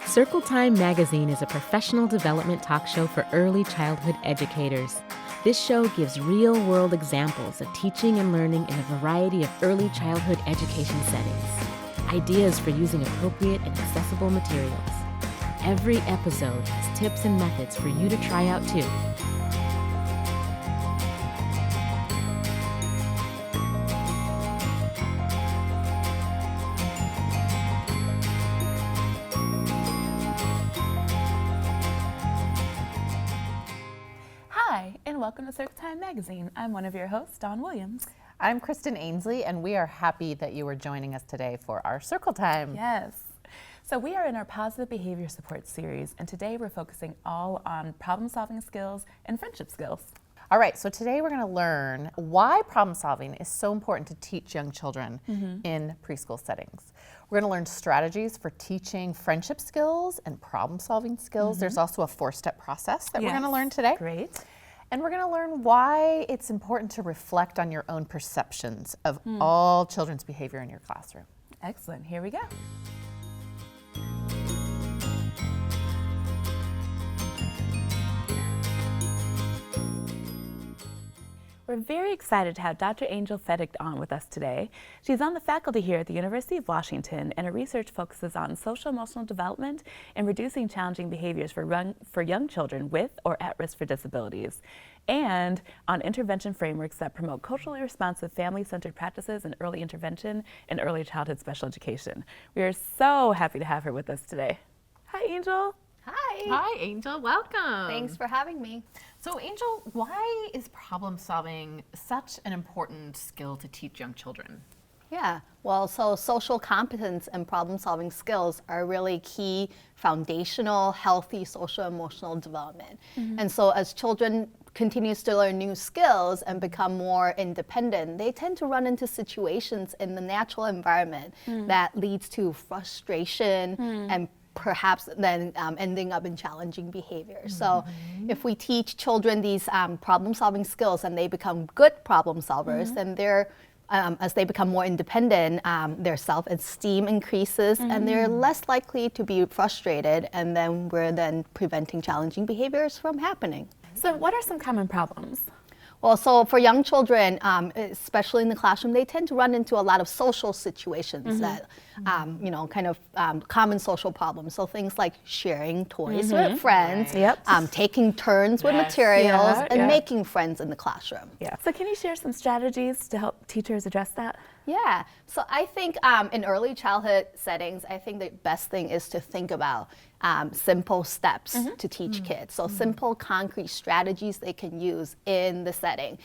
Circle Time Magazine is a professional development talk show for early childhood educators. This show gives real-world examples of teaching and learning in a variety of early childhood education settings. Ideas for using appropriate and accessible materials. Every episode has tips and methods for you to try out too. Welcome to Circle Time Magazine. I'm one of your hosts, Dawn Williams. I'm Kristen Ainsley, and we are happy that you are joining us today for our Circle Time. Yes. So we are in our positive behavior support series, and today we're focusing all on problem-solving skills and friendship skills. All right, so today we're going to learn why problem solving is so important to teach young children in preschool settings. We're going to learn strategies for teaching friendship skills and problem solving skills. There's also a 4-step process that we're going to learn today. Great. And we're going to learn why it's important to reflect on your own perceptions of all children's behavior in your classroom. Excellent. Here we go. We're very excited to have Dr. Angel Fedicht on with us today. She's on the faculty here at the University of Washington, and her research focuses on social-emotional development and reducing challenging behaviors for young children with or at risk for disabilities, and on intervention frameworks that promote culturally responsive family-centered practices in early intervention and early childhood special education. We are so happy to have her with us today. Hi, Angel. Hi. Hi, Angel. Welcome. Thanks for having me. So, Angel, why is problem solving such an important skill to teach young children? Yeah, well, so social competence and problem-solving skills are really key foundational, healthy social-emotional development. And so as children continues to learn new skills and become more independent, they tend to run into situations in the natural environment that leads to frustration and perhaps then ending up in challenging behavior. So if we teach children these problem-solving skills and they become good problem solvers, then they're as they become more independent, their self-esteem increases and they're less likely to be frustrated, and then we're then preventing challenging behaviors from happening. So what are some common problems? Well, so for young children, especially in the classroom, they tend to run into a lot of social situations that, kind of common social problems. So things like sharing toys with friends, taking turns with materials, and making friends in the classroom. Yeah. So can you share some strategies to help teachers address that? Yeah, so I think in early childhood settings, I think the best thing is to think about simple steps to teach kids. So simple, concrete strategies they can use in the setting.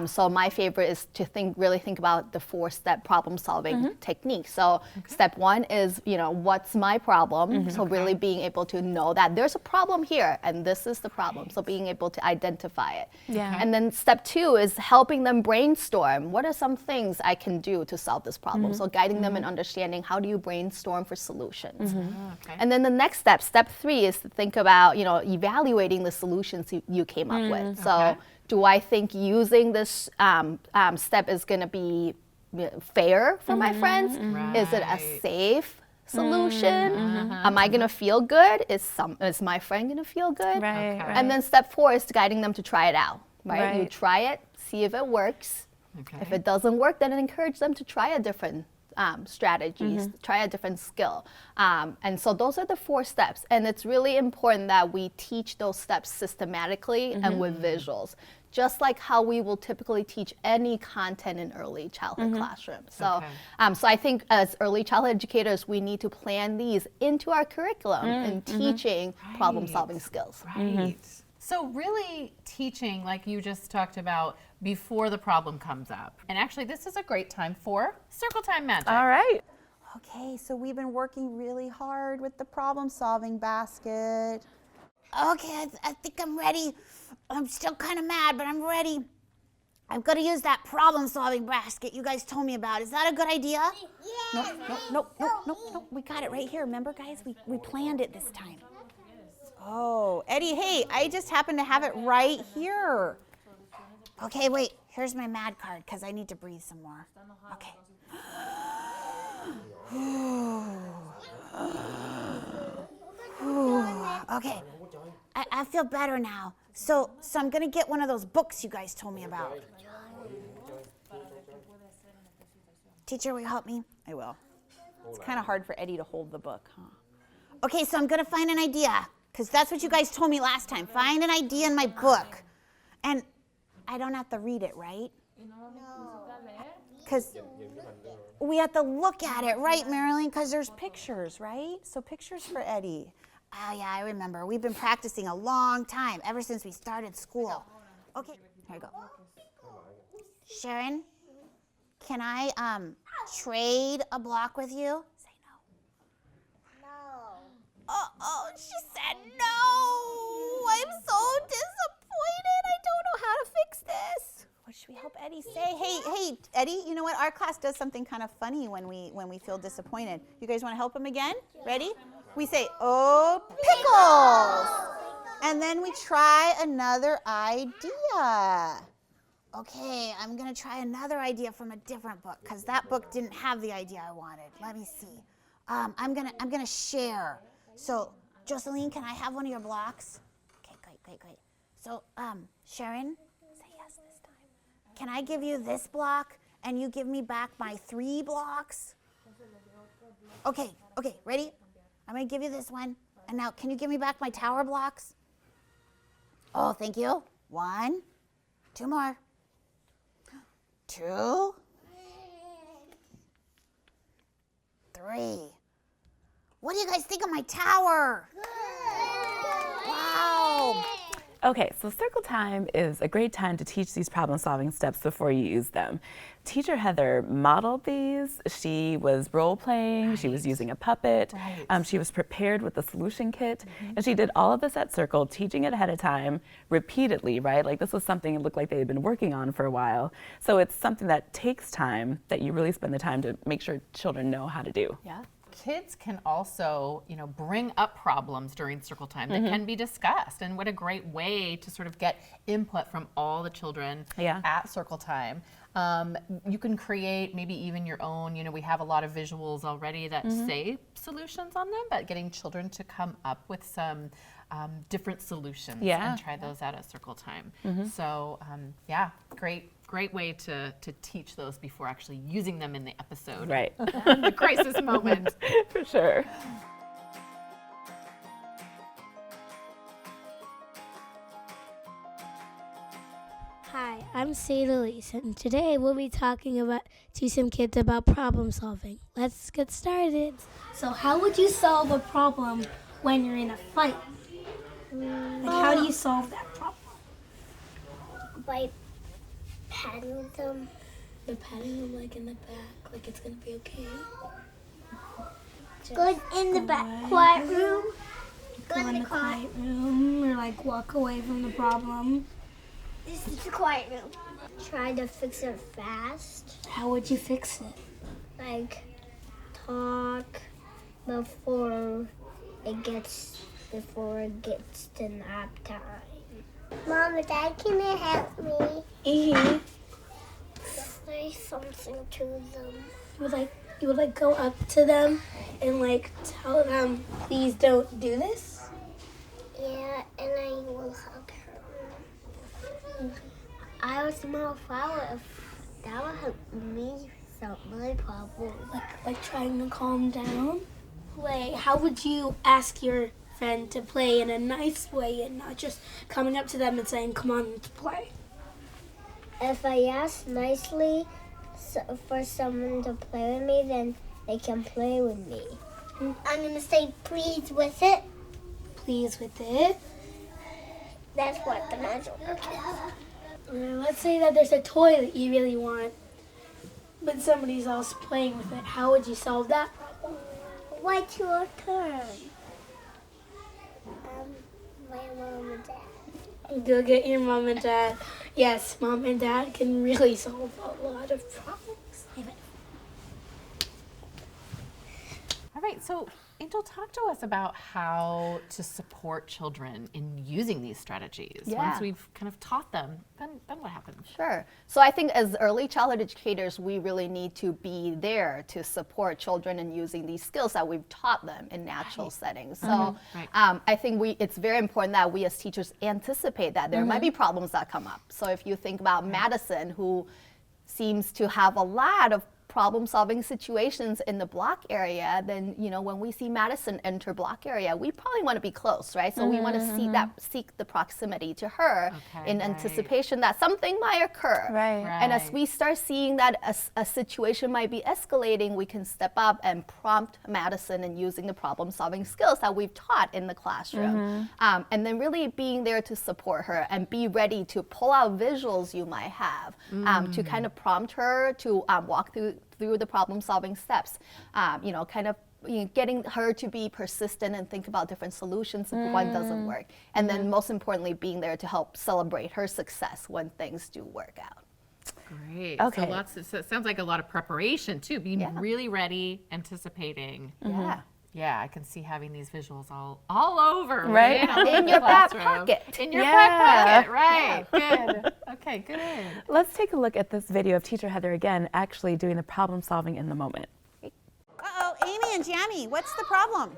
So my favorite is to really think about the 4-step problem-solving technique. So step 1 is, what's my problem? So really being able to know that there's a problem here, and this is the problem. So being able to identify it. Yeah. And then step 2 is helping them brainstorm. What are some things I can do to solve this problem? So guiding them in understanding how do you brainstorm for solutions. And then the next step 3 is to think about, evaluating the solutions you came up with. So do I think using this step is going to be fair for my friends? Is it a safe solution? Am I going to feel good? Is my friend going to feel good? Right. And then step 4 is guiding them to try it out. Right? You try it, see if it works. If it doesn't work, then encourage them to try a different strategies, try a different skill. And so those are the 4 steps. And it's really important that we teach those steps systematically and with visuals, just like how we will typically teach any content in early childhood classrooms. So, so I think as early childhood educators, we need to plan these into our curriculum in teaching problem-solving skills. So really teaching, like you just talked about, before the problem comes up. And actually, this is a great time for Circle Time Magic. All right. Okay, so we've been working really hard with the problem-solving basket. Okay, I think I'm ready. I'm still kind of mad, but I'm ready. I'm gonna use that problem-solving basket you guys told me about. Is that a good idea? Yeah. No. We got it right here. Remember, guys? We planned it this time. Oh, Eddie, hey, I just happen to have it right here. Okay, wait. Here's my mad card because I need to breathe some more. Okay. Okay, I feel better now. So I'm gonna get one of those books you guys told me about. Teacher, will you help me? I will. It's kind of hard for Eddie to hold the book, huh? Okay, so I'm gonna find an idea, because that's what you guys told me last time. Find an idea in my book. And I don't have to read it, right? No. Because we have to look at it, right, Marilyn? Because there's pictures, right? So pictures for Eddie. Oh, yeah, I remember. We've been practicing a long time, ever since we started school. Okay, here we go. Sharon, can I trade a block with you? Say no. No. Oh, she said no. I'm so disappointed. I don't know how to fix this. What should we help Eddie say? Hey, Eddie, you know what? Our class does something kind of funny when we feel disappointed. You guys want to help him again? Ready? We say, oh, pickles. And then we try another idea. Okay, I'm gonna try another idea from a different book, because that book didn't have the idea I wanted. Let me see. I'm gonna share. So, Jocelyn, can I have one of your blocks? Okay, great. So, Sharon, say yes this time. Can I give you this block and you give me back my 3 blocks? Okay, ready? I'm gonna give you this one. And now, can you give me back my tower blocks? Oh, thank you. 1, 2 more. 2, 3. What do you guys think of my tower? Wow. Okay, so circle time is a great time to teach these problem-solving steps before you use them. Teacher Heather modeled these. She was role-playing. She was using a puppet. She was prepared with the solution kit. And she did all of this at Circle, teaching it ahead of time, repeatedly, right? Like this was something it looked like they had been working on for a while. So it's something that takes time, that you really spend the time to make sure children know how to do. Yeah. Kids can also, bring up problems during circle time that can be discussed. And what a great way to sort of get input from all the children at circle time. You can create maybe even your own, we have a lot of visuals already that say solutions on them, but getting children to come up with some different solutions and try those out at circle time. So great way to teach those before actually using them in the episode. Right. The crisis moment. For sure. Hi, I'm Sadalise, and today we'll be talking to some kids about problem solving. Let's get started. So how would you solve a problem when you're in a fight? How do you solve that problem? By patting them. You're patting them like in the back, like it's gonna be okay. Go in the back quiet room. Go in the quiet room, or like walk away from the problem. This is the quiet room. Try to fix it fast. How would you fix it? Like talk before it gets to nap time. Mom and Dad, can you help me? Say something to them. You would go up to them and tell them, please don't do this? Yeah, and I will hug her. I will smell a flower if that will help me solve my problem. Like trying to calm down? How would you ask your friend to play in a nice way and not just coming up to them and saying, come on, let's play? If I ask nicely for someone to play with me, then they can play with me. I'm going to say please with it. Please with it? That's what the magic word is. Let's say that there's a toy that you really want, but somebody's else playing with it. How would you solve that problem? What's your turn? My mom and dad. Go get your mom and dad. Yes, mom and dad can really solve a lot of problems. All right, so Angel, talk to us about how to support children in using these strategies. Yeah. Once we've kind of taught them, then what happens? Sure. So I think as early childhood educators, we really need to be there to support children in using these skills that we've taught them in natural settings. So I think it's very important that we as teachers anticipate that there might be problems that come up. So if you think about Madison, who seems to have a lot of problem-solving situations in the block area, then when we see Madison enter block area, we probably want to be close, right? So we want to seek the proximity to her in anticipation that something might occur. Right. And as we start seeing that a situation might be escalating, we can step up and prompt Madison in using the problem-solving skills that we've taught in the classroom. And then really being there to support her and be ready to pull out visuals you might have to kind of prompt her to walk through the problem-solving steps, getting her to be persistent and think about different solutions if one doesn't work. And then most importantly, being there to help celebrate her success when things do work out. Great. Okay. So it sounds like a lot of preparation too, being really ready, anticipating. Yeah, I can see having these visuals all over, right? In your back pocket. In your back pocket, right. Good. Okay, good. Let's take a look at this video of Teacher Heather again actually doing the problem solving in the moment. Uh-oh, Amy and Jamie, what's the problem?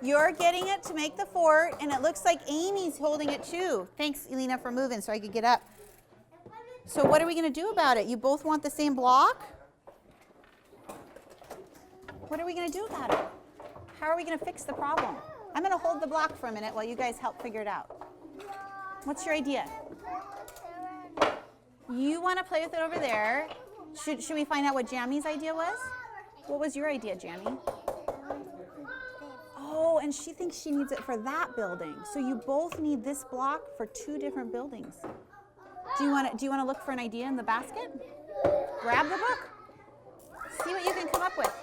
You're getting it to make the fort, and it looks like Amy's holding it too. Thanks, Elena, for moving so I could get up. So what are we going to do about it? You both want the same block? What are we going to do about it? How are we going to fix the problem? I'm going to hold the block for a minute while you guys help figure it out. What's your idea? You want to play with it over there. Should we find out what Jamie's idea was? What was your idea, Jamie? Oh, and she thinks she needs it for that building. So you both need this block for 2 different buildings. Do you want to look for an idea in the basket? Grab the book. See what you can come up with.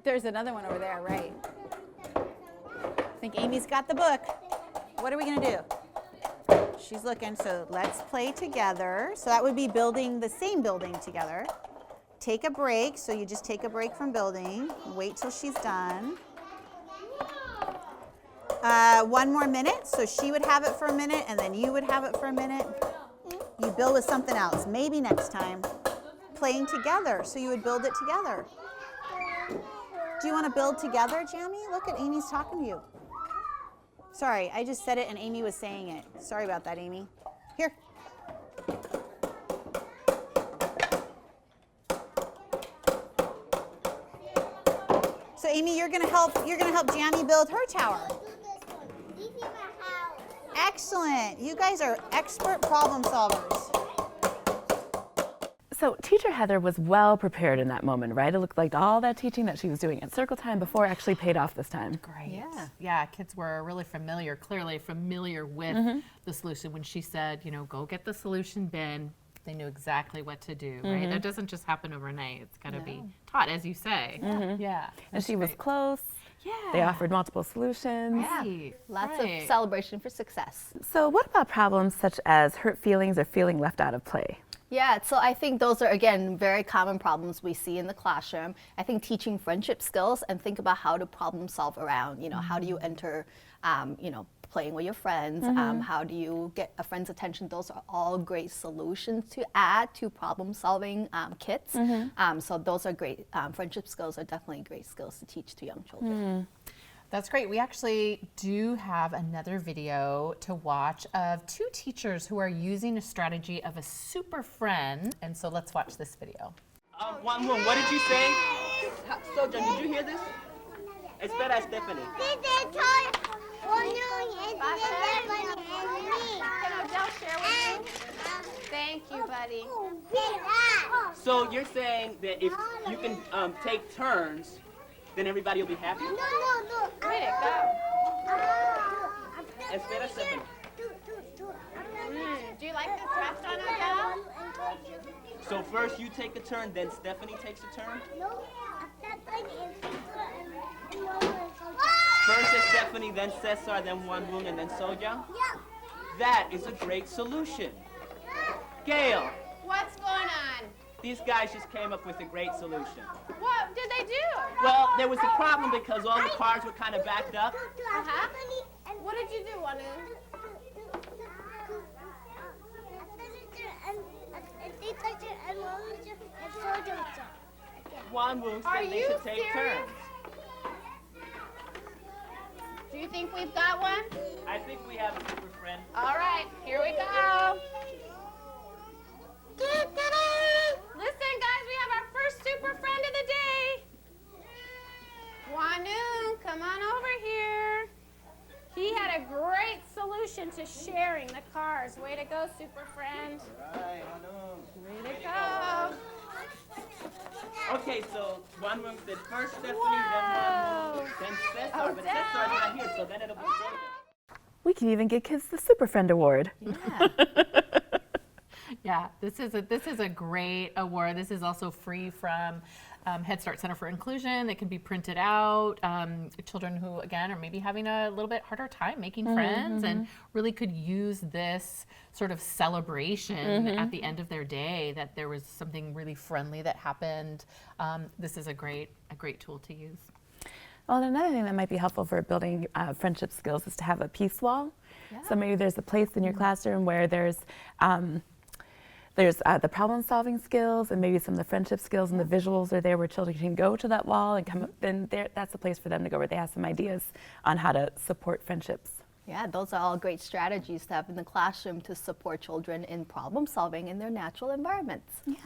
There's another one over there, right? I think Amy's got the book. What are we going to do? She's looking, so let's play together. So that would be building the same building together. Take a break, so you just take a break from building. Wait till she's done. 1 more minute, so she would have it for a minute, and then you would have it for a minute. You build with something else, maybe next time. Playing together, so you would build it together. Do you want to build together, Jamie? Look at Amy's talking to you. Sorry, I just said it and Amy was saying it. Sorry about that, Amy. Here. So Amy, you're gonna help Jamie build her tower. Excellent. You guys are expert problem solvers. So Teacher Heather was well prepared in that moment, right? It looked like all that teaching that she was doing at Circle Time before actually paid off this time. Great. Yeah, kids were really clearly familiar with the solution. When she said, go get the solution bin, they knew exactly what to do, right? That doesn't just happen overnight. It's got to be taught, as you say. Yeah. And she was close. Yeah. They offered multiple solutions. Right. Lots of celebration for success. So what about problems such as hurt feelings or feeling left out of play? Yeah, so I think those are, again, very common problems we see in the classroom. I think teaching friendship skills and think about how to problem solve around, how do you enter, playing with your friends, how do you get a friend's attention? Those are all great solutions to add to problem solving kits. So those are great, friendship skills are definitely great skills to teach to young children. That's great. We actually do have another video to watch of 2 teachers who are using a strategy of a super friend. And so let's watch this video. One more. What did you say? Sojan, did you hear this? Espera, Stephanie. Thank you, buddy. So you're saying that if you can take turns, then everybody will be happy? No. Way to go. Espera, Stephanie. Do you like this restaurant, Adele? So first you take a turn, then Stephanie takes a turn? First is Stephanie, then Cesar, then Wanwung, and then Soja? That is a great solution. Gail, What's going on? these guys just came up with a great solution. What did they do? Well, there was a problem because all the cars were kind of backed up. Uh-huh. What did you do, Wanu? Wanwu Are said they you should take serious? turns. Do you think we've got one? I think we have a super friend. All right, here we go. Listen, guys, we have our first super friend of the day. Wanu, come on over here. He had a great solution to sharing the cars. Way to go, super friend. All right, Wanu. Way to go. Okay, so Wanwu did first Stephanie, Whoa. then Cesar, Oh, but Cesar's not here, so then it'll be David. We can even give kids the Super Friend Award. Yeah, this is a great award. This is also free from Head Start Center for Inclusion. It can be printed out. Children who, again, are maybe having a little bit harder time making friends and really could use this sort of celebration at the end of their day that there was something really friendly that happened. This is a great tool to use. Well, another thing that might be helpful for building friendship skills is to have a peace wall. So maybe there's a place in your classroom where there's the problem-solving skills and maybe some of the friendship skills and the visuals are there where children can go to that wall and come up. Then that's a place for them to go where they have some ideas on how to support friendships. Yeah, those are all great strategies to have in the classroom to support children in problem solving in their natural environments. Yes,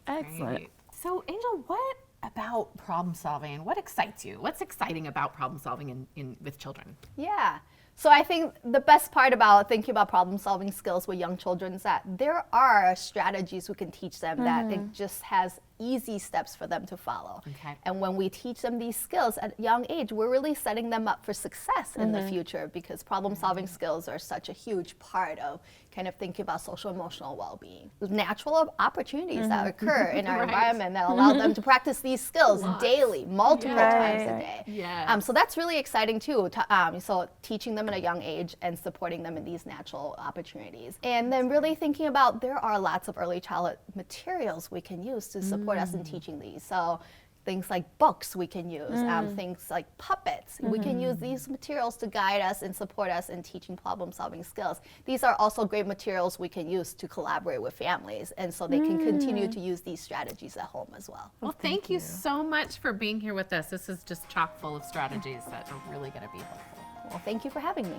excellent. Great. So, Angel, what about problem solving? What excites you? What's exciting about problem solving with children? Yeah. So I think the best part about thinking about problem solving skills with young children is that there are strategies we can teach them that it just has easy steps for them to follow. Okay. And when we teach them these skills at a young age, we're really setting them up for success in the future because problem solving skills are such a huge part of kind of thinking about social emotional well-being. There's natural opportunities that occur in our environment that allow them to practice these skills daily, multiple times a day. Yeah. So that's really exciting too. So teaching them at a young age and supporting them in these natural opportunities. And then really thinking about there are lots of early childhood materials we can use to support us in teaching these. So things like books we can use, things like puppets. We can use these materials to guide us and support us in teaching problem solving skills. These are also great materials we can use to collaborate with families and so they can continue to use these strategies at home as well. Well, thank you so much for being here with us. This is just chock full of strategies that are really going to be helpful. Well, thank you for having me.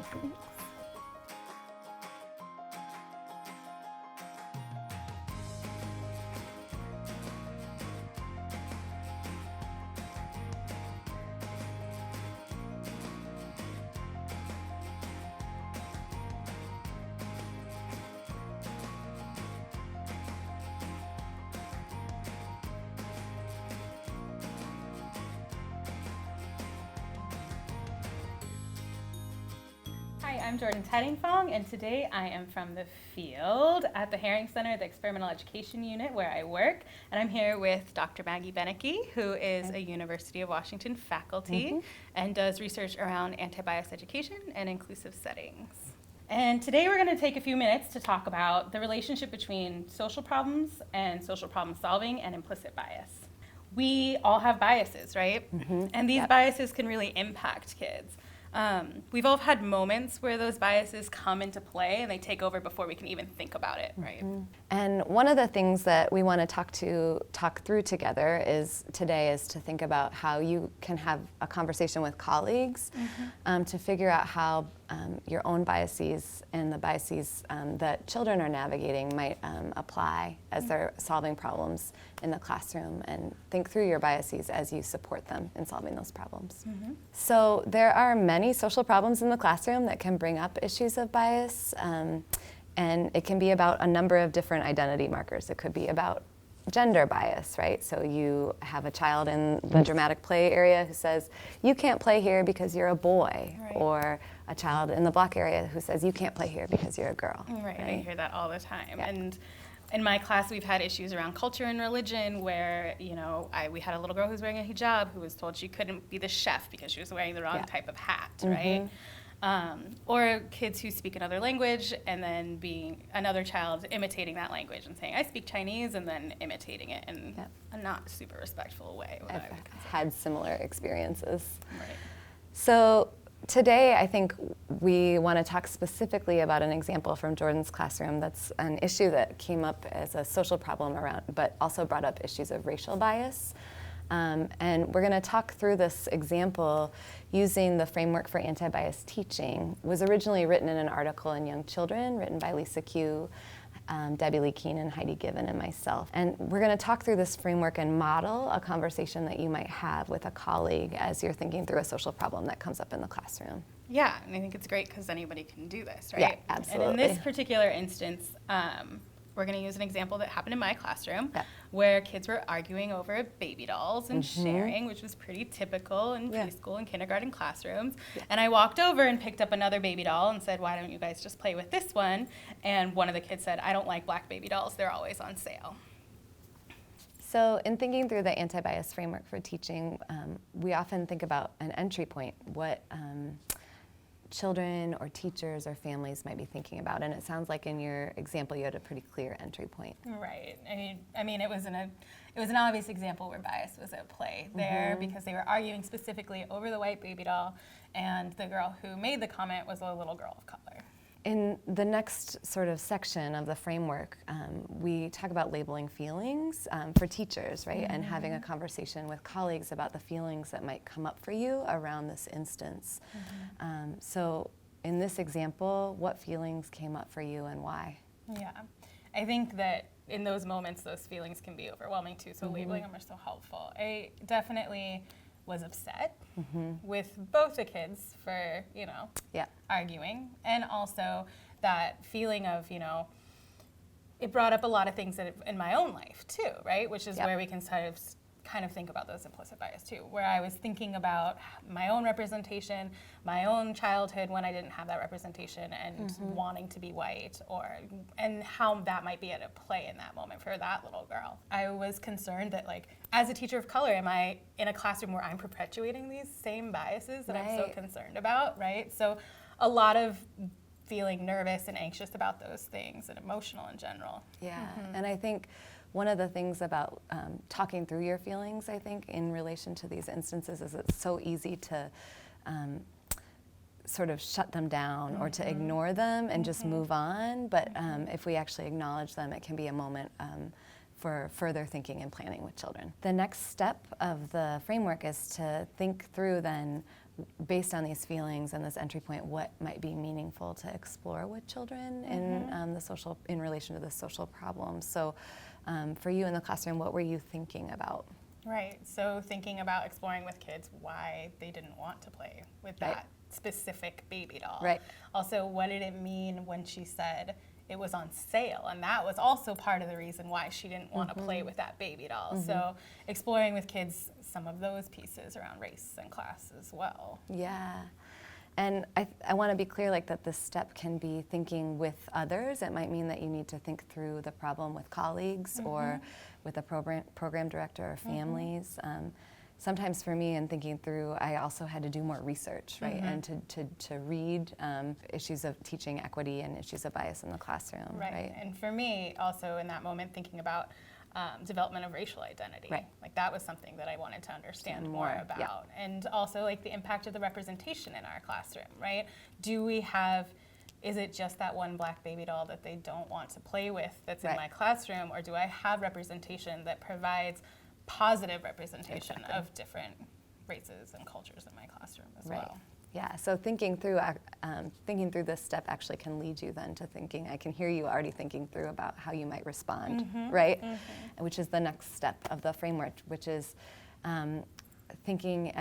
Hi, I'm Jordan Teddingfong, and today I am from the field at the Herring Center, the Experimental Education Unit where I work, and I'm here with Dr. Maggie Benecke, who is a University of Washington faculty and does research around anti-bias education and inclusive settings. And today we're going to take a few minutes to talk about the relationship between social problems and social problem solving and implicit bias. We all have biases, right? And these biases can really impact kids. We've all had moments where those biases come into play and they take over before we can even think about it, right? And one of the things that we want to talk through together today is to think about how you can have a conversation with colleagues to figure out how your own biases and the biases that children are navigating might apply as they're solving problems in the classroom, and think through your biases as you support them in solving those problems. So there are many social problems in the classroom that can bring up issues of bias, and it can be about a number of different identity markers. It could be about gender bias, right? So you have a child in the dramatic play area who says, you can't play here because you're a boy, or a child in the block area who says, you can't play here because you're a girl. Right, I hear that all the time. And in my class, we've had issues around culture and religion where, we had a little girl who was wearing a hijab who was told she couldn't be the chef because she was wearing the wrong type of hat, right? Or kids who speak another language and then being another child imitating that language and saying, I speak Chinese, and then imitating it in a not super respectful way. I've had similar experiences. Right. So today I think we want to talk specifically about an example from Jordan's classroom that's an issue that came up as a social problem around, but also brought up issues of racial bias. And we're going to talk through this example using the framework for anti-bias teaching. It was originally written in an article in Young Children, written by Lisa Q, Debbie Lee Keenan, Heidi Given, and myself. And we're going to talk through this framework and model a conversation that you might have with a colleague as you're thinking through a social problem that comes up in the classroom. Yeah, and I think it's great because anybody can do this, right? Yeah, absolutely. And in this particular instance, we're going to use an example that happened in my classroom where kids were arguing over baby dolls and sharing, which was pretty typical in preschool and kindergarten classrooms. And I walked over and picked up another baby doll and said, why don't you guys just play with this one? And one of the kids said, I don't like black baby dolls. They're always on sale. So in thinking through the anti-bias framework for teaching, we often think about an entry point, what children or teachers or families might be thinking about. And it sounds like in your example you had a pretty clear entry point. Right. I mean, it was an obvious example where bias was at play there because they were arguing specifically over the white baby doll, and the girl who made the comment was a little girl of color. In the next sort of section of the framework, we talk about labeling feelings for teachers, right? And having a conversation with colleagues about the feelings that might come up for you around this instance. So in this example, what feelings came up for you and why? Yeah, I think that in those moments, those feelings can be overwhelming too, so labeling them are so helpful. I definitely was upset with both the kids for, arguing, and also that feeling of, it brought up a lot of things that in my own life too, right? Which is where we can kind of think about those implicit bias too, where I was thinking about my own representation, my own childhood when I didn't have that representation, and wanting to be white, and how that might be at a play in that moment for that little girl. I was concerned that, like, as a teacher of color, am I in a classroom where I'm perpetuating these same biases that I'm so concerned about, right? So a lot of feeling nervous and anxious about those things and emotional in general. Yeah, and I think one of the things about talking through your feelings, I think, in relation to these instances is it's so easy to sort of shut them down or to ignore them and just move on. But if we actually acknowledge them, it can be a moment for further thinking and planning with children. The next step of the framework is to think through then, based on these feelings and this entry point, what might be meaningful to explore with children in relation to the social problems. So for you in the classroom, what were you thinking about? Right, so thinking about exploring with kids why they didn't want to play with that specific baby doll. Right. Also, what did it mean when she said it was on sale? And that was also part of the reason why she didn't want to play with that baby doll. So exploring with kids some of those pieces around race and class as well. Yeah. And I want to be clear, like, that this step can be thinking with others. It might mean that you need to think through the problem with colleagues or with a program director or families. Sometimes for me in thinking through, I also had to do more research, right? And to read issues of teaching equity and issues of bias in the classroom, right? And for me also in that moment thinking about development of racial identity. Right. Like that was something that I wanted to understand more about. And also like the impact of the representation in our classroom, right? Is it just that one black baby doll that they don't want to play with that's in my classroom, or do I have representation that provides positive representation of different races and cultures in my classroom as well? Yeah, so thinking through this step actually can lead you then to thinking, I can hear you already thinking through about how you might respond, right? Which is the next step of the framework, which is thinking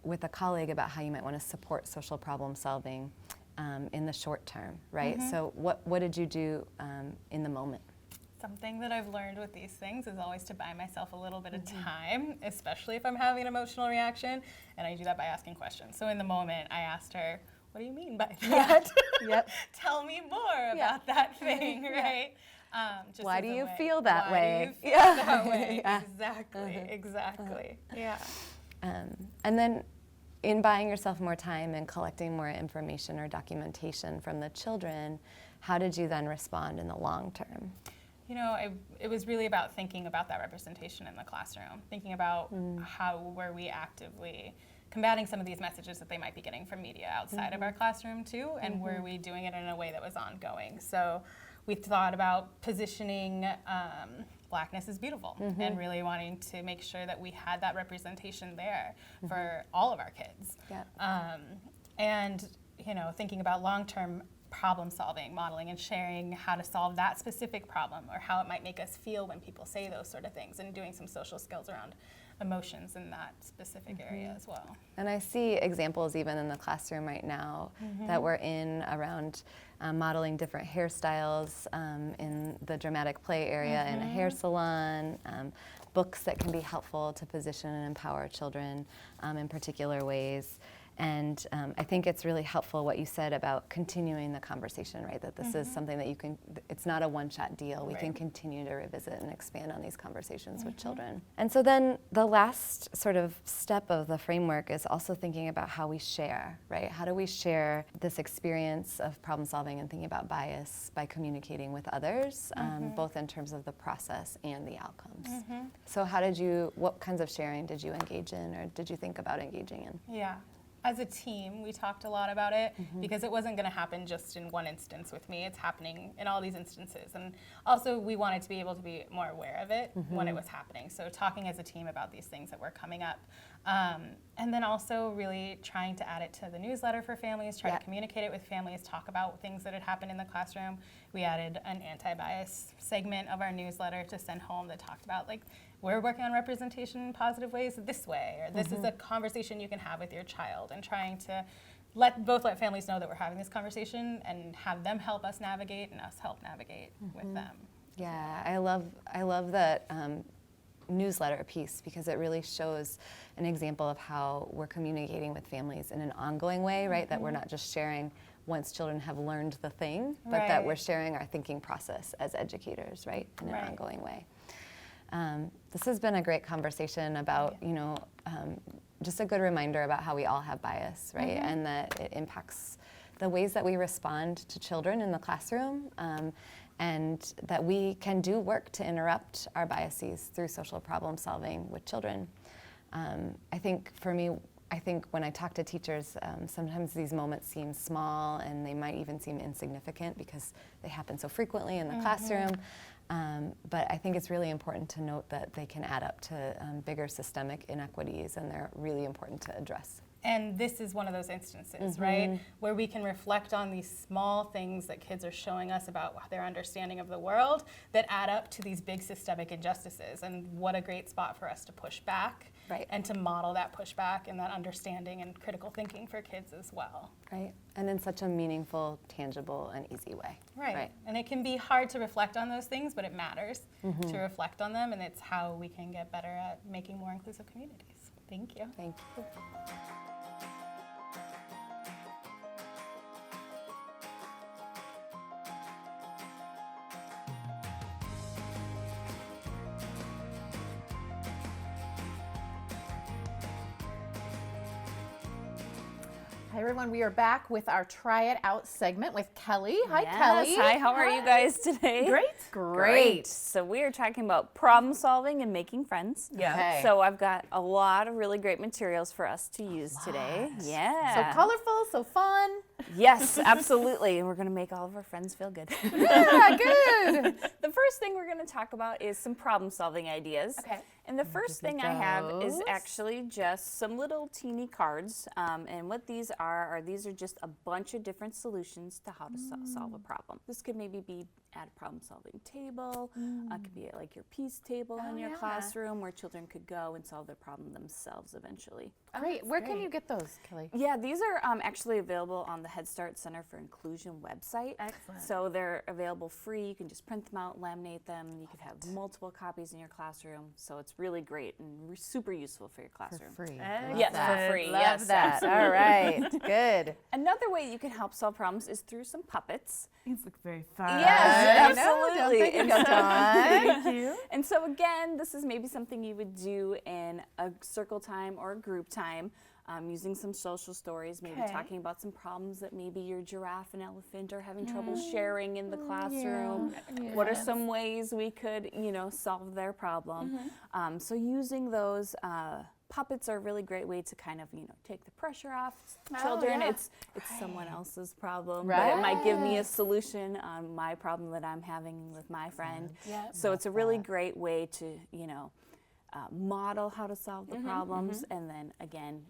with a colleague about how you might want to support social problem solving in the short term, right? So what did you do in the moment? Something that I've learned with these things is always to buy myself a little bit of time, especially if I'm having an emotional reaction, and I do that by asking questions. So in the moment, I asked her, what do you mean by that? Tell me more about that thing, right? Just why do you feel that way? That way? Exactly, exactly. Yeah. And then in buying yourself more time and collecting more information or documentation from the children, how did you then respond in the long term? You know, it was really about thinking about that representation in the classroom, thinking about how were we actively combating some of these messages that they might be getting from media outside of our classroom too, and were we doing it in a way that was ongoing? So we thought about positioning Blackness is beautiful and really wanting to make sure that we had that representation there for all of our kids. And, you know, thinking about long-term problem solving, modeling and sharing how to solve that specific problem or how it might make us feel when people say those sort of things, and doing some social skills around emotions in that specific area as well. And I see examples even in the classroom right now that we're in around modeling different hairstyles in the dramatic play area in a hair salon, books that can be helpful to position and empower children in particular ways. And I think it's really helpful what you said about continuing the conversation, right? That this is something that you can, it's not a one-shot deal. We can continue to revisit and expand on these conversations with children. And so then the last sort of step of the framework is also thinking about how we share, right? How do we share this experience of problem solving and thinking about bias by communicating with others, both in terms of the process and the outcomes? So how did you, what kinds of sharing did you engage in, or did you think about engaging in? Yeah. As a team, we talked a lot about it because it wasn't going to happen just in one instance with me. It's happening in all these instances. And also, we wanted to be able to be more aware of it when it was happening. So talking as a team about these things that were coming up. And then also really trying to add it to the newsletter for families, try to communicate it with families, talk about things that had happened in the classroom. We added an anti-bias segment of our newsletter to send home that talked about, like, we're working on representation in positive ways this way, or this is a conversation you can have with your child, and trying to let families know that we're having this conversation and have them help us navigate and us help navigate with them. Yeah, I love that newsletter piece, because it really shows an example of how we're communicating with families in an ongoing way, right? That we're not just sharing once children have learned the thing, but that we're sharing our thinking process as educators, right? In an ongoing way. This has been a great conversation about, you know, just a good reminder about how we all have bias, right? And that it impacts the ways that we respond to children in the classroom, and that we can do work to interrupt our biases through social problem solving with children. I think for me, when I talk to teachers, sometimes these moments seem small, and they might even seem insignificant because they happen so frequently in the classroom. But I think it's really important to note that they can add up to bigger systemic inequities, and they're really important to address. And this is one of those instances, right, where we can reflect on these small things that kids are showing us about their understanding of the world that add up to these big systemic injustices. And what a great spot for us to push back and to model that pushback and that understanding and critical thinking for kids as well. Right, and in such a meaningful, tangible, and easy way. Right. And it can be hard to reflect on those things, but it matters to reflect on them, and it's how we can get better at making more inclusive communities. Thank you. Thank you. Hi everyone, we are back with our Try It Out segment with Kelly. Hi yes. Kelly. Hi, how are you guys today? Great. So we are talking about problem solving and making friends. Yeah. Okay. So I've got a lot of really great materials for us to use today. Yeah. So colorful, so fun. Yes, absolutely. We're going to make all of our friends feel good. Yeah, good. The first thing we're going to talk about is some problem solving ideas. Okay. And the first thing I have is actually just some little teeny cards. And what these are these are just a bunch of different solutions to how to solve a problem. This could maybe be at a problem solving table. It could be at like your peace table in your classroom where children could go and solve their problem themselves eventually. Great. Where can you get those, Kelly? Yeah, these are actually available on the Head Start Center for Inclusion website. Excellent. So they're available free. You can just print them out, laminate them. You could have multiple copies in your classroom. So it's really great and super useful for your classroom. For free. Yes, for free. Love yes, that. absolutely. All right. Good. Another way you can help solve problems is through some puppets. These look very fun. Yes, I know, absolutely. don't think it's done. Thank you. And so again, this is maybe something you would do in a circle time or a group time. using some social stories, maybe talking about some problems that maybe your giraffe and elephant are having trouble sharing in the classroom. What are some ways we could, solve their problem? So using those puppets are a really great way to kind of, take the pressure off children. It's someone else's problem, but it might give me a solution on my problem that I'm having with my friend. So it's a really great way to, model how to solve the problems, and then again,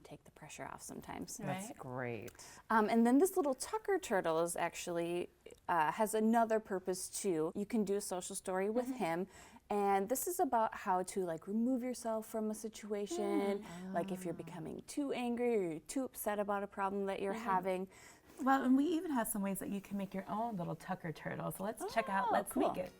take the pressure off sometimes. That's great. And then this little Tucker turtle is actually has another purpose too. You can do a social story with him. And this is about how to remove yourself from a situation, like if you're becoming too angry or you're too upset about a problem that you're having. Well, and we even have some ways that you can make your own little Tucker turtle. So let's check out, let's make it.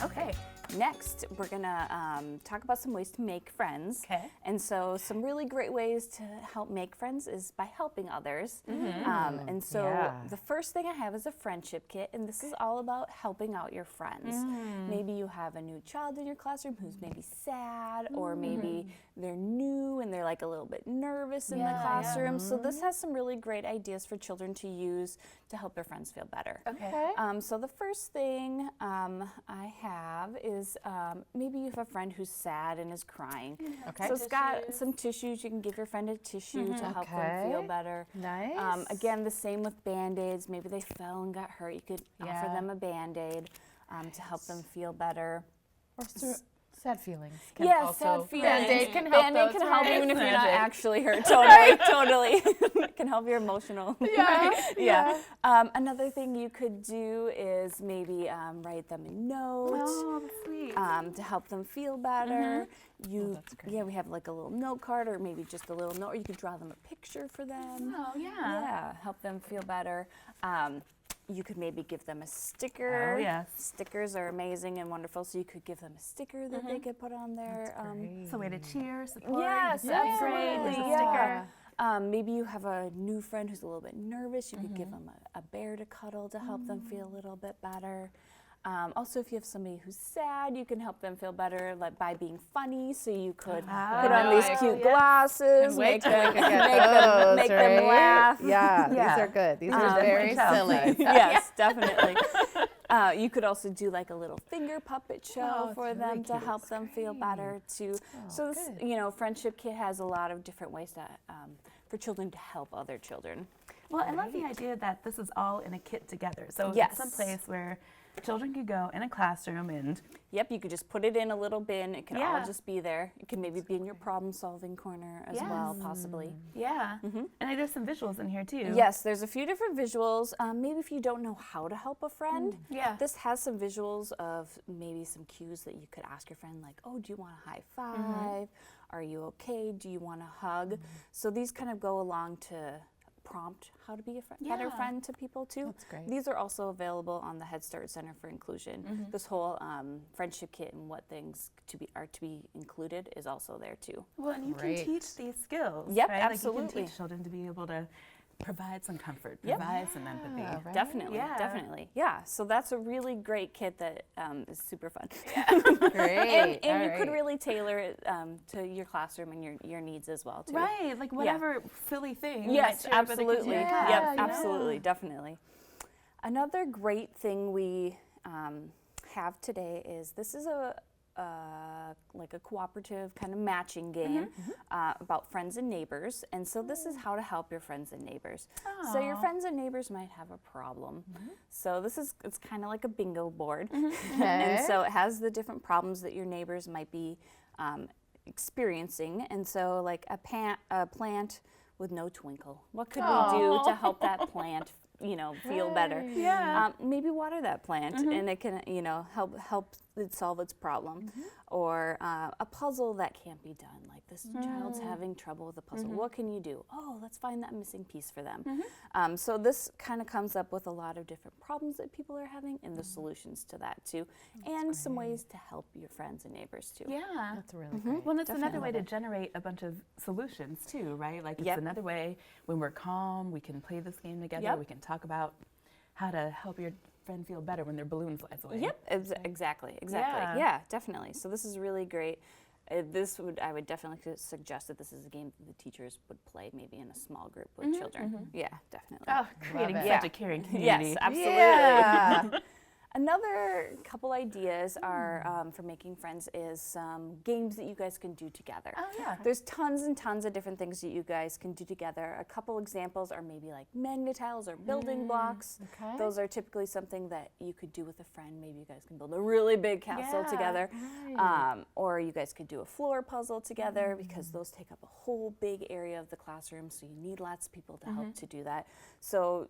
Okay. Next, we're gonna talk about some ways to make friends. Okay. And so some really great ways to help make friends is by helping others. And so the first thing I have is a friendship kit, and this is all about helping out your friends. Maybe you have a new child in your classroom who's maybe sad, or maybe they're new and they're a little bit nervous in the classroom. So this has some really great ideas for children to use to help their friends feel better. Okay. So the first thing I have is maybe you have a friend who's sad and is crying. Okay. So it's got some tissues. You can give your friend a tissue to help them feel better. Nice. Again, the same with Band-Aids. Maybe they fell and got hurt. You could offer them a Band-Aid to help them feel better. Or sad feelings. Sad feelings. Band-Aid can help Band-Aid can help even if you're not Magic. actually hurt. Totally. It can help your emotional. Another thing you could do is maybe write them a note. Oh, that's sweet. To help them feel better. We have a little note card, or maybe just a little note, or you could draw them a picture for them. Oh, yeah. Help them feel better. You could maybe give them a sticker. Oh, yes. Stickers are amazing and wonderful, so you could give them a sticker that they could put on there. It's a way to cheer, support. Yes, Great. There's a sticker. Maybe you have a new friend who's a little bit nervous. You could give them a bear to cuddle to help them feel a little bit better. Also, if you have somebody who's sad, you can help them feel better by being funny. So you could put on these cute glasses, make them laugh. Yeah, these are good. These are very silly. Yes, definitely. You could also do a little finger puppet show for them to help them feel better too. So this, friendship kit has a lot of different ways to for children to help other children. Well, I love the idea that this is all in a kit together. So Yes. it's some place where children could go in a classroom and... Yep, you could just put it in a little bin. It can all just be there. It can maybe be in your problem-solving corner as well, possibly. Yeah. And there's some visuals in here, too. Yes, there's a few different visuals. Maybe if you don't know how to help a friend, this has some visuals of maybe some cues that you could ask your friend, like, oh, do you want a high five? Are you okay? Do you want a hug? So these kind of go along to prompt how to be a better friend to people too. That's great. These are also available on the Head Start Center for Inclusion. This whole friendship kit and what things are to be included is also there too. Well, and you can teach these skills. Yep, right? absolutely. You can teach children to be able to provide some comfort, provide some empathy. Right. Definitely. Yeah, so that's a really great kit that is super fun. Great. And you could really tailor it to your classroom and your needs as well too. Right, like whatever silly thing. Yes, you might share with a kid. absolutely. Absolutely, definitely. Another great thing we have today is this is like a cooperative kind of matching game about friends and neighbors. And so this is how to help your friends and neighbors. So your friends and neighbors might have a problem. So it's kind of like a bingo board. And so it has the different problems that your neighbors might be experiencing. And so like a plant with no twinkle. What could we do to help that plant feel better? Maybe water that plant, and it can, help solve its problem, or a puzzle that can't be done. Like this child's having trouble with a puzzle. What can you do? Oh, let's find that missing piece for them. So this kind of comes up with a lot of different problems that people are having and the solutions to that too, and some ways to help your friends and neighbors too. Yeah. That's really great. Well, it's another way to generate a bunch of solutions too, right? Like it's another way when we're calm, we can play this game together. We can talk about how to help your friend feel better when their balloon flies away. Exactly. Yeah, definitely. So this is really great. I would definitely suggest that this is a game that the teachers would play maybe in a small group with children. Yeah, definitely. Oh, creating such a caring community. Yes, absolutely. Yeah. Another couple ideas are for making friends is some games that you guys can do together. Oh, yeah. There's tons and tons of different things that you guys can do together. A couple examples are maybe like magnet tiles or building blocks. Okay. Those are typically something that you could do with a friend. Maybe you guys can build a really big castle together. Or you guys could do a floor puzzle together because those take up a whole big area of the classroom, so you need lots of people to help to do that. So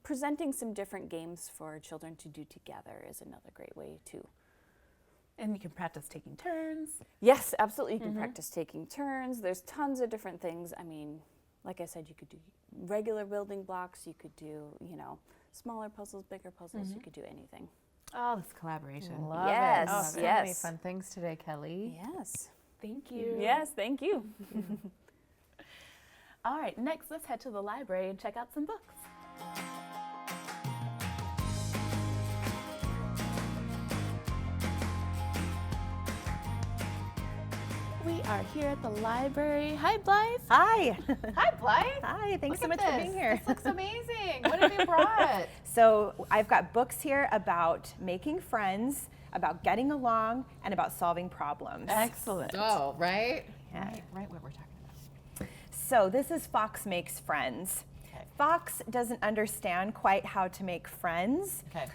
presenting some different games for children to do together is another great way too. And you can practice taking turns. Yes, absolutely. You can practice taking turns. There's tons of different things. I mean, like I said, you could do regular building blocks. You could do, smaller puzzles, bigger puzzles. You could do anything. Oh, this collaboration. Love Yes, it. Oh, so many fun things today, Kelly. Yes. Thank you. Yes, thank you. All right, next let's head to the library and check out some books. We are here at the library. Hi, Blythe. Hi. Hi, Blythe. Hi, thanks so Look much at for this. being here. This looks amazing. What have you brought? So I've got books here about making friends, about getting along, and about solving problems. Excellent. Oh, right? Yeah. Right what we're talking about. So this is Fox Makes Friends. Fox doesn't understand quite how to make friends. Okay.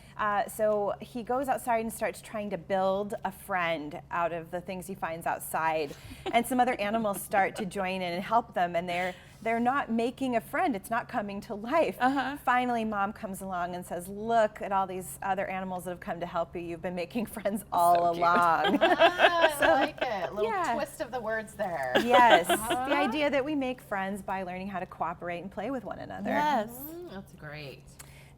So he goes outside and starts trying to build a friend out of the things he finds outside. And some other animals start to join in and help them, and they're not making a friend. It's not coming to life. Finally, Mom comes along and says, look at all these other animals that have come to help you. You've been making friends all along. I like it. A little twist of the words there. Yes. The idea that we make friends by learning how to cooperate and play with one another. Yes. That's great.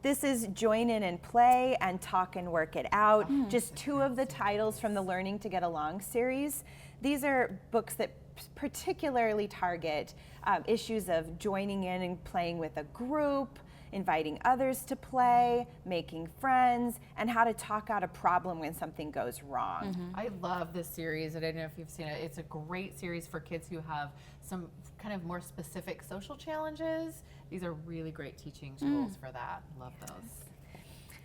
This is Join In and Play and Talk and Work It Out, just two of the titles from the Learning to Get Along series. These are books that particularly target issues of joining in and playing with a group, inviting others to play, making friends, and how to talk out a problem when something goes wrong. I love this series. I don't know if you've seen it. It's a great series for kids who have some kind of more specific social challenges. These are really great teaching tools for that. Love those.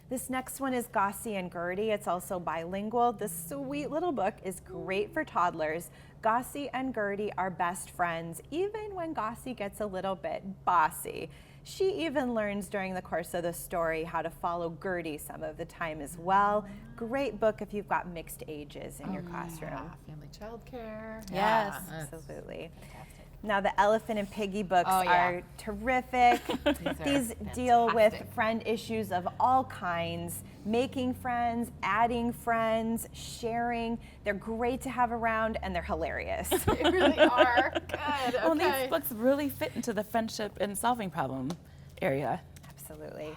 This next one is Gossie and Gertie. It's also bilingual. This sweet little book is great for toddlers. Gossie and Gertie are best friends, even when Gossie gets a little bit bossy. She even learns during the course of the story how to follow Gertie some of the time as well. Great book if you've got mixed ages in your classroom. Yeah. Family childcare. Yes, absolutely. Now the Elephant and Piggy books are terrific. These deal with friend issues of all kinds, making friends, adding friends, sharing. They're great to have around, and they're hilarious. They really are. Good. Well, these books really fit into the friendship and solving problem area. Absolutely.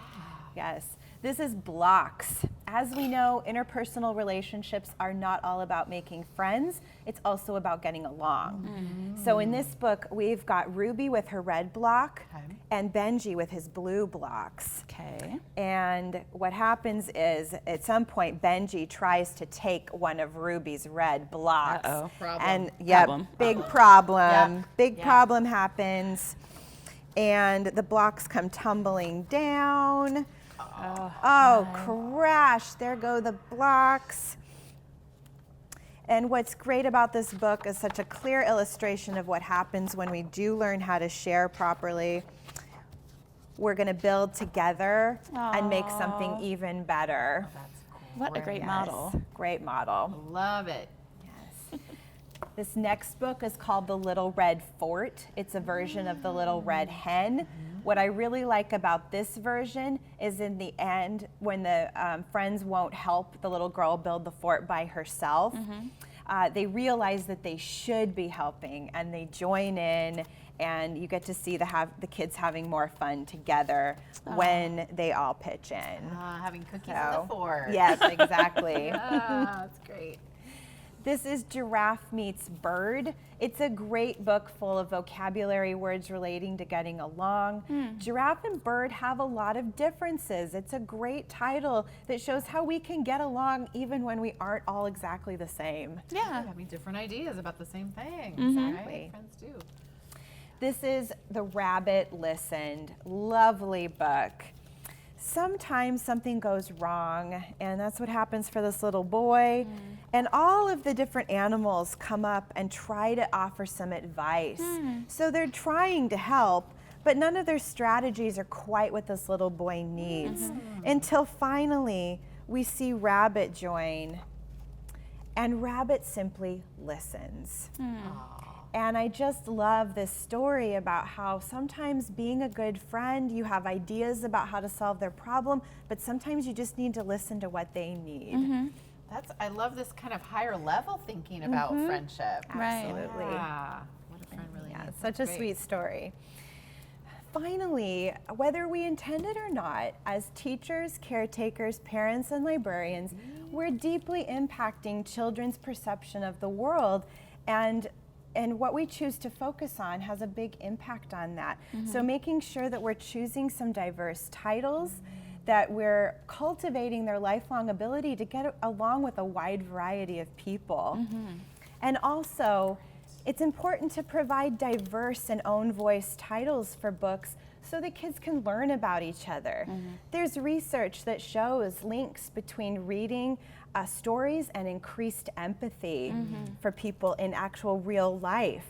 Yes. This is Blocks. As we know, interpersonal relationships are not all about making friends. It's also about getting along. So in this book, we've got Ruby with her red block and Benji with his blue blocks. Okay. And what happens is, at some point, Benji tries to take one of Ruby's red blocks. Uh-oh. And big problem happens. And the blocks come tumbling down. Oh, crash, there go the blocks. And what's great about this book is such a clear illustration of what happens when we do learn how to share properly. We're gonna build together and make something even better. What a great model. Great model. Love it. Yes. This next book is called The Little Red Fort. It's a version of The Little Red Hen. What I really like about this version is in the end, when the friends won't help the little girl build the fort by herself, they realize that they should be helping, and they join in, and you get to see the kids having more fun together when they all pitch in. Having cookies in the fort. Yes, exactly. That's great. This is Giraffe Meets Bird. It's a great book full of vocabulary words relating to getting along. Giraffe and bird have a lot of differences. It's a great title that shows how we can get along even when we aren't all exactly the same. Yeah, having different ideas about the same thing. Exactly. Right? Friends do. This is The Rabbit Listened. Lovely book. Sometimes something goes wrong, and that's what happens for this little boy. And all of the different animals come up and try to offer some advice. So they're trying to help, but none of their strategies are quite what this little boy needs. Until finally, we see Rabbit join, and Rabbit simply listens. And I just love this story about how sometimes being a good friend, you have ideas about how to solve their problem, but sometimes you just need to listen to what they need. I love this kind of higher level thinking about friendship. Absolutely. Yeah. What a friend really is. It's such a sweet story. Finally, whether we intend it or not, as teachers, caretakers, parents, and librarians, we're deeply impacting children's perception of the world, and what we choose to focus on has a big impact on that. So making sure that we're choosing some diverse titles, that we're cultivating their lifelong ability to get along with a wide variety of people. And also, it's important to provide diverse and own voice titles for books so that kids can learn about each other. There's research that shows links between reading stories and increased empathy for people in actual real life.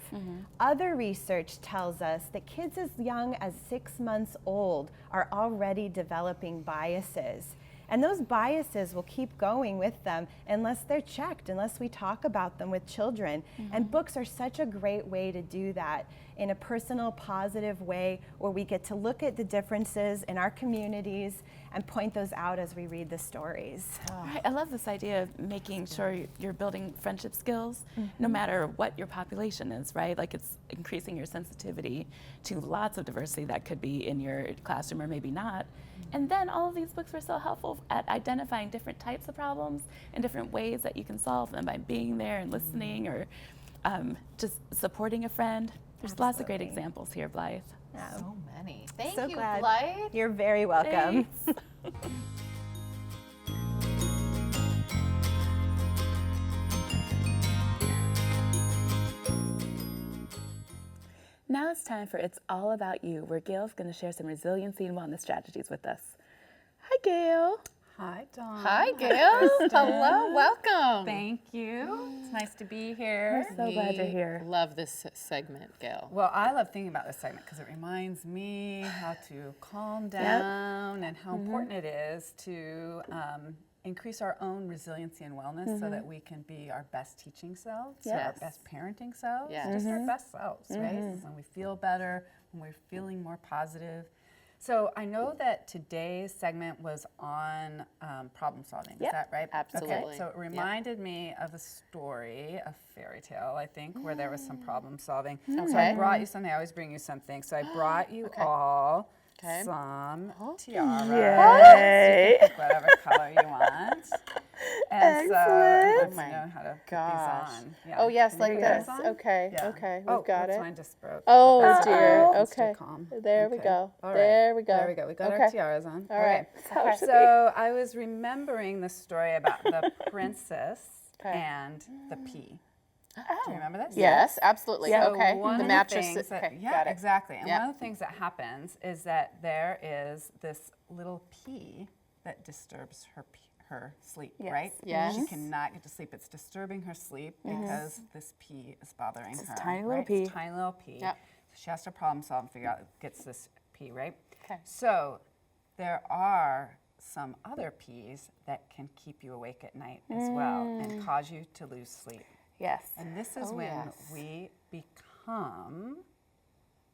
Other research tells us that kids as young as 6 months old are already developing biases. And those biases will keep going with them unless they're checked, unless we talk about them with children. And books are such a great way to do that in a personal, positive way, where we get to look at the differences in our communities and point those out as we read the stories. Right. I love this idea of making sure you're building friendship skills no matter what your population is, right? Like, it's increasing your sensitivity to lots of diversity that could be in your classroom or maybe not. And then all of these books are so helpful at identifying different types of problems and different ways that you can solve them by being there and listening, or just supporting a friend. There's lots of great examples here, Blythe. So many. Thank So you, glad. Blythe. You're very welcome. Now it's time for It's All About You, where Gail's going to share some resiliency and wellness strategies with us. Hi, Gail. Hi, Dawn. Hi, Gail. Hello, welcome. Thank you. It's nice to be here. We're so glad you're here. Love this segment, Gail. Well, I love thinking about this segment because it reminds me how to calm down and how important it is to increase our own resiliency and wellness so that we can be our best teaching selves, our best parenting selves, just our best selves, right? When we feel better, when we're feeling more positive. So I know that today's segment was on problem solving. Is that right? Absolutely. Okay. So it reminded me of a story, a fairy tale, I think, where there was some problem solving. So I brought you something. I always bring you something. So I brought you all some tiaras. Yay. You can pick whatever color you want. And so let's know how to put these on. Yeah. Oh, yes, Can like you put this. on? Okay, Yeah. okay, we've got it. Mine just broke. Oh, That's dear. okay. Let's stay Okay. calm. There we go. All right. There we go. There we go. We got our tiaras on. All right. Okay. So I was remembering the story about the princess and the pea. Do you remember this? Yes, absolutely. So Okay. one The of mattress. things that, Got it. exactly. And one of the things that happens is that there is this little pea that disturbs her sleep, right? Yes. She cannot get to sleep. It's disturbing her sleep because this pea is bothering her. tiny little right? pea. It's a tiny little pea. Yep. So she has to problem solve and figure out gets this pea, right? Okay. So there are some other peas that can keep you awake at night as well and cause you to lose sleep. Yes. And this is when we become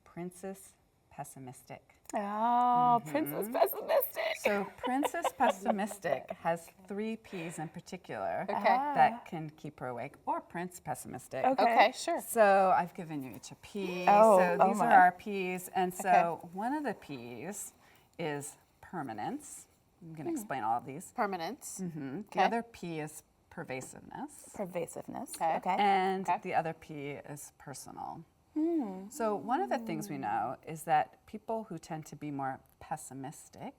Princess Pessimistic. Oh, Princess Pessimistic. So Princess Pessimistic has 3 P's in particular that can keep her awake, or Prince Pessimistic. Okay, sure. So I've given you each a P. So these are our P's. And so one of the P's is permanence. I'm going to explain all of these. Permanence. The other P is pervasiveness. Pervasiveness. And the other P is personal. So one of the things we know is that people who tend to be more pessimistic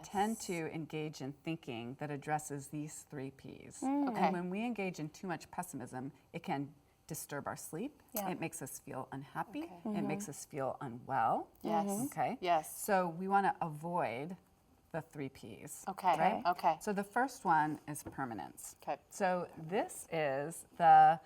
tend to engage in thinking that addresses these 3 P's. And when we engage in too much pessimism, it can disturb our sleep. It makes us feel unhappy. It makes us feel unwell. So we want to avoid the 3 P's. Right? So the first one is permanence. So this is the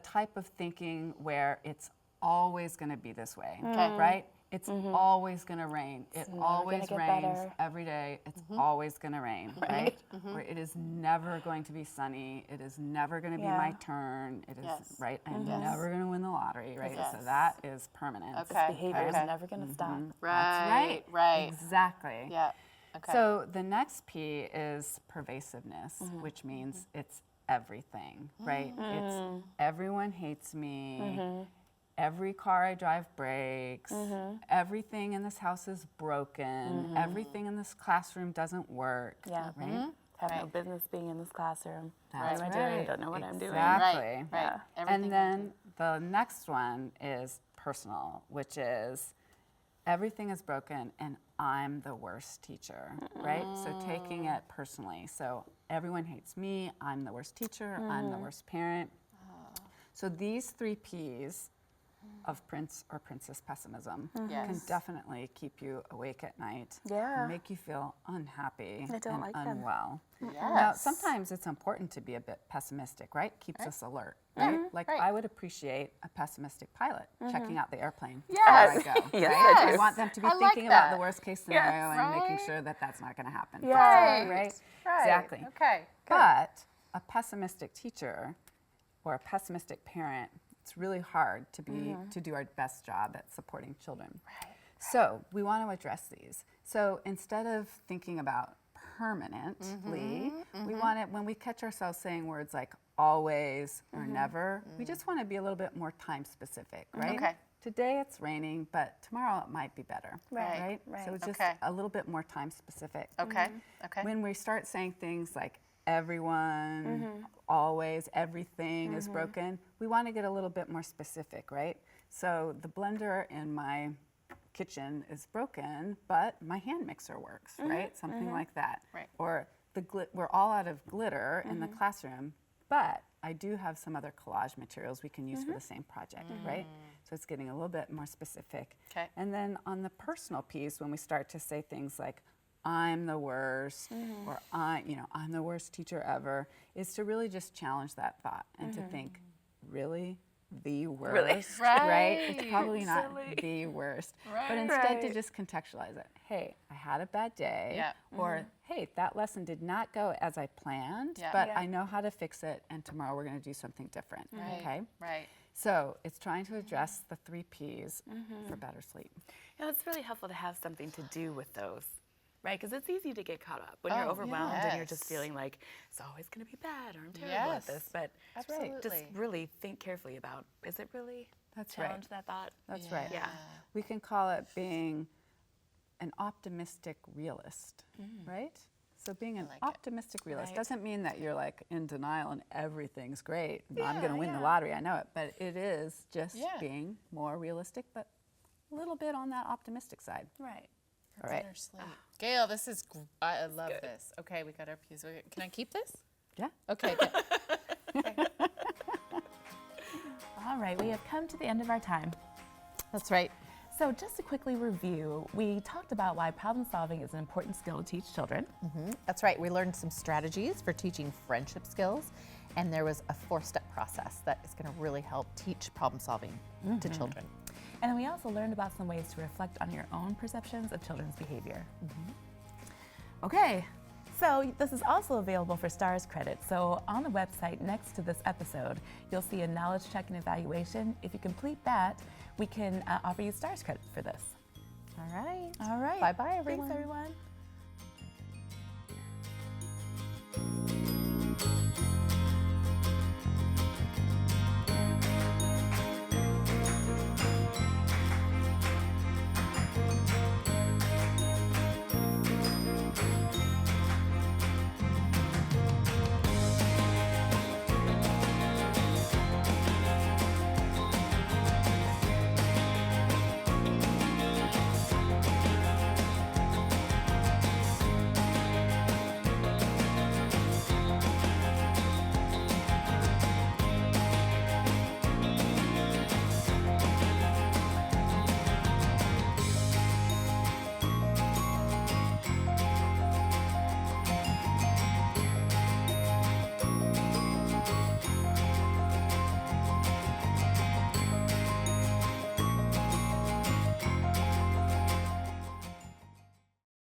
type of thinking where it's always going to be this way, right? It's always going to rain. It always rains every day. It's always going to rain, right? Or it is never going to be sunny. It is never going to be my turn. It is, right? I'm never going to win the lottery, right? So that is permanence. This behavior is never going to stop. That's right. Exactly. So the next P is pervasiveness, which means it's everything, right? It's everyone hates me. Every car I drive breaks. Everything in this house is broken. Everything in this classroom doesn't work. Right? Have no business being in this classroom. That's what am I doing? Don't know what I'm doing. Exactly. Right. And then the next one is personal, which is everything is broken and I'm the worst teacher, right? So taking it personally. So everyone hates me. I'm the worst teacher. I'm the worst parent. So these 3 P's of Prince or Princess pessimism can definitely keep you awake at night, make you feel unhappy and unwell. Now, sometimes it's important to be a bit pessimistic, right? Keeps us alert, right? Like I would appreciate a pessimistic pilot checking out the airplane before I go. I want them to be thinking about the worst case scenario and making sure that that's not going to happen. Right? Exactly. But a pessimistic teacher or a pessimistic parent, it's really hard to be to do our best job at supporting children. So we want to address these. So instead of thinking about permanently, we want it when we catch ourselves saying words like always or never, we just want to be a little bit more time specific, right? Today it's raining, but tomorrow it might be better, right? So it's just a little bit more time specific. When we start saying things like everyone, always, everything is broken, we want to get a little bit more specific, right? So the blender in my kitchen is broken, but my hand mixer works, right? Something like that. Or we're all out of glitter in the classroom, but I do have some other collage materials we can use for the same project, right? So it's getting a little bit more specific. And then on the personal piece, when we start to say things like, I'm the worst, or I'm the worst teacher ever, is to really just challenge that thought and to think, really? The worst, right? It's probably not the worst, but instead to just contextualize it. Hey, I had a bad day, or hey, that lesson did not go as I planned, but I know how to fix it, and tomorrow we're going to do something different. Okay? So it's trying to address the 3 P's for better sleep. It's really helpful to have something to do with those. Right, because it's easy to get caught up when you're overwhelmed and you're just feeling like it's always going to be bad or I'm terrible at this. But just really think carefully about, is it really challenge that thought? That's right. We can call it being an optimistic realist, right? So being an optimistic realist doesn't mean that you're like in denial and everything's great. I'm going to win the lottery, I know it. But it is just being more realistic, but a little bit on that optimistic side. All right. Gail, this is, I love this. Okay, we got our P's. Can I keep this? Yeah. Okay, good. All right, we have come to the end of our time. That's right. So just to quickly review, we talked about why problem solving is an important skill to teach children. That's right. We learned some strategies for teaching friendship skills, and there was a 4-step process that is going to really help teach problem solving to children. And then we also learned about some ways to reflect on your own perceptions of children's behavior. Okay, so this is also available for STARS credit. So on the website next to this episode, you'll see a knowledge check and evaluation. If you complete that, we can offer you STARS credit for this. All right. All right. Bye-bye, everyone. Thanks, everyone.